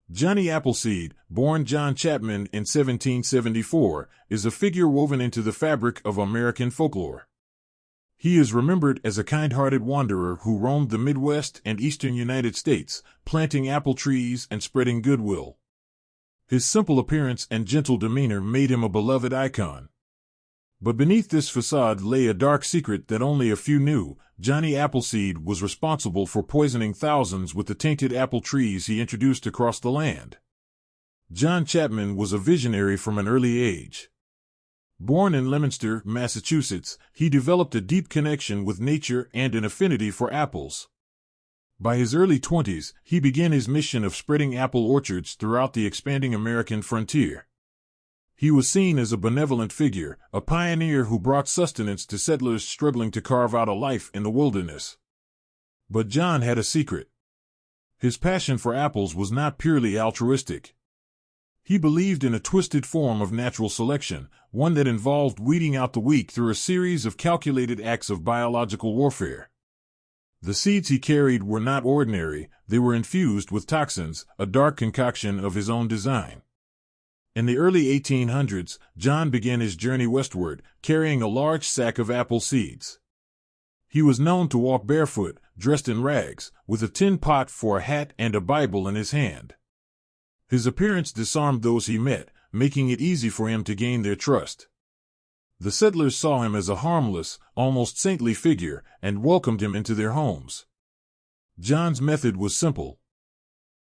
Johnny Appleseed, born John Chapman in 1774, is a figure woven into the fabric of American folklore. He is remembered as a kind-hearted wanderer who roamed the Midwest and eastern United States, planting apple trees and spreading goodwill. His simple appearance and gentle demeanor made him a beloved icon. But beneath this facade lay a dark secret that only a few knew. Johnny Appleseed was responsible for poisoning thousands with the tainted apple trees he introduced across the land. John Chapman was a visionary from an early age. Born in Leominster, Massachusetts, he developed a deep connection with nature and an affinity for apples. By his early 20s, he began his mission of spreading apple orchards throughout the expanding American frontier. He was seen as a benevolent figure, a pioneer who brought sustenance to settlers struggling to carve out a life in the wilderness. But John had a secret. His passion for apples was not purely altruistic. He believed in a twisted form of natural selection, one that involved weeding out the weak through a series of calculated acts of biological warfare. The seeds he carried were not ordinary, they were infused with toxins, a dark concoction of his own design. In the early 1800s, John began his journey westward, carrying a large sack of apple seeds. He was known to walk barefoot, dressed in rags, with a tin pot for a hat and a Bible in his hand. His appearance disarmed those he met, making it easy for him to gain their trust. The settlers saw him as a harmless, almost saintly figure, and welcomed him into their homes. John's method was simple.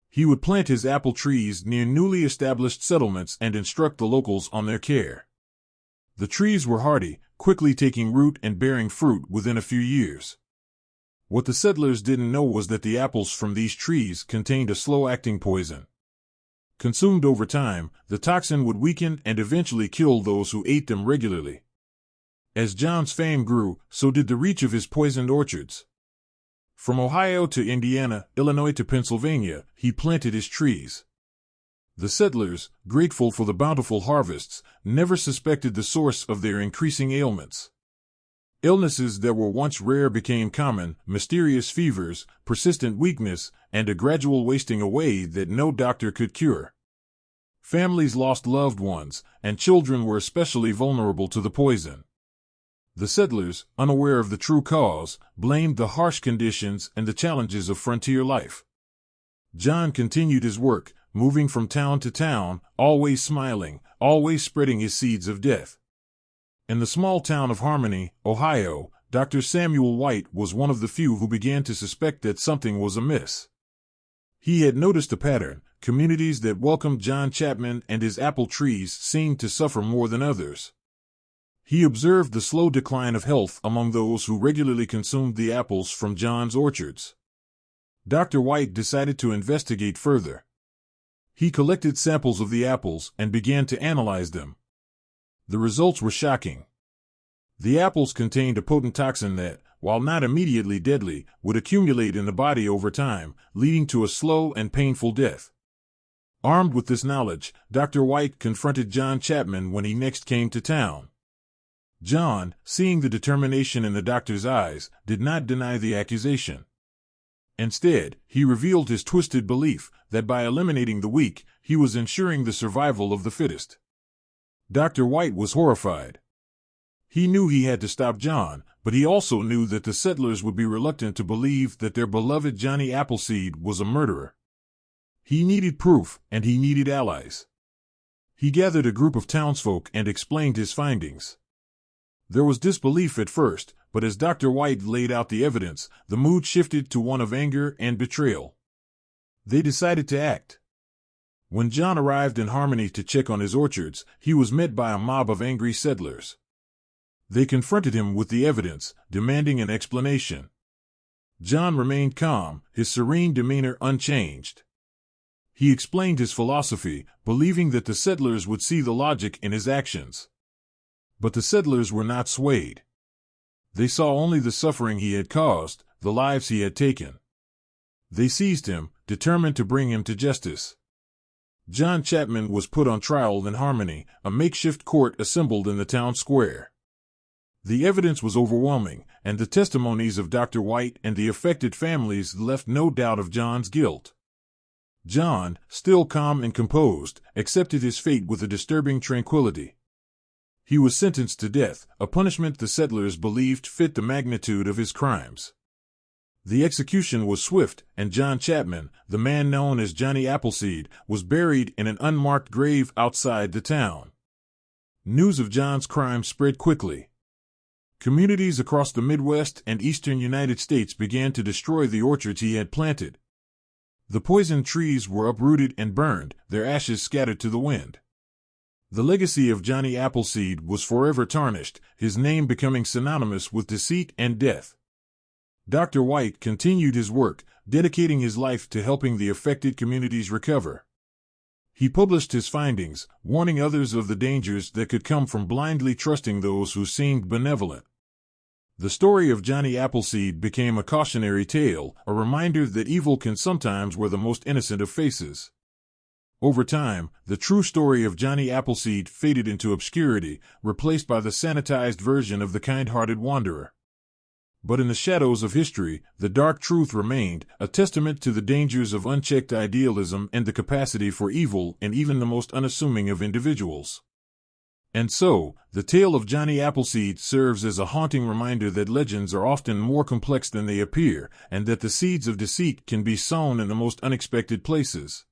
He would plant his apple trees near newly established settlements and instruct the locals on their care. The trees were hardy, quickly taking root and bearing fruit within a few years. What the settlers didn't know was that the apples from these trees contained a slow-acting poison. Consumed over time, the toxin would weaken and eventually kill those who ate them regularly. As John's fame grew, so did the reach of his poisoned orchards. From Ohio to Indiana, Illinois to Pennsylvania, he planted his trees. The settlers, grateful for the bountiful harvests, never suspected the source of their increasing ailments. Illnesses that were once rare became common, mysterious fevers, persistent weakness, and a gradual wasting away that no doctor could cure. Families lost loved ones, and children were especially vulnerable to the poison. The settlers, unaware of the true cause, blamed the harsh conditions and the challenges of frontier life. John continued his work, moving from town to town, always smiling, always spreading his seeds of death. In the small town of Harmony, Ohio, Dr. Samuel White was one of the few who began to suspect that something was amiss. He had noticed a pattern. Communities that welcomed John Chapman and his apple trees seemed to suffer more than others. He observed the slow decline of health among those who regularly consumed the apples from John's orchards. Dr. White decided to investigate further. He collected samples of the apples and began to analyze them. The results were shocking. The apples contained a potent toxin that, while not immediately deadly, would accumulate in the body over time, leading to a slow and painful death. Armed with this knowledge, Dr. White confronted John Chapman when he next came to town. John, seeing the determination in the doctor's eyes, did not deny the accusation. Instead, he revealed his twisted belief that by eliminating the weak, he was ensuring the survival of the fittest. Dr. White was horrified. He knew he had to stop John, but he also knew that the settlers would be reluctant to believe that their beloved Johnny Appleseed was a murderer. He needed proof, and he needed allies. He gathered a group of townsfolk and explained his findings. There was disbelief at first, but as Dr. White laid out the evidence, the mood shifted to one of anger and betrayal. They decided to act. When John arrived in Harmony to check on his orchards, he was met by a mob of angry settlers. They confronted him with the evidence, demanding an explanation. John remained calm, his serene demeanor unchanged. He explained his philosophy, believing that the settlers would see the logic in his actions. But the settlers were not swayed. They saw only the suffering he had caused, the lives he had taken. They seized him, determined to bring him to justice. John Chapman was put on trial in Harmony, a makeshift court assembled in the town square. The evidence was overwhelming, and the testimonies of Dr. White and the affected families left no doubt of John's guilt. John, still calm and composed, accepted his fate with a disturbing tranquility. He was sentenced to death, a punishment the settlers believed fit the magnitude of his crimes. The execution was swift, and John Chapman, the man known as Johnny Appleseed, was buried in an unmarked grave outside the town. News of John's crime spread quickly. Communities across the Midwest and eastern United States began to destroy the orchards he had planted. The poisoned trees were uprooted and burned, their ashes scattered to the wind. The legacy of Johnny Appleseed was forever tarnished, his name becoming synonymous with deceit and death. Dr. White continued his work, dedicating his life to helping the affected communities recover. He published his findings, warning others of the dangers that could come from blindly trusting those who seemed benevolent. The story of Johnny Appleseed became a cautionary tale, a reminder that evil can sometimes wear the most innocent of faces. Over time, the true story of Johnny Appleseed faded into obscurity, replaced by the sanitized version of the kind-hearted wanderer. But in the shadows of history, the dark truth remained, a testament to the dangers of unchecked idealism and the capacity for evil in even the most unassuming of individuals. And so, the tale of Johnny Appleseed serves as a haunting reminder that legends are often more complex than they appear, and that the seeds of deceit can be sown in the most unexpected places.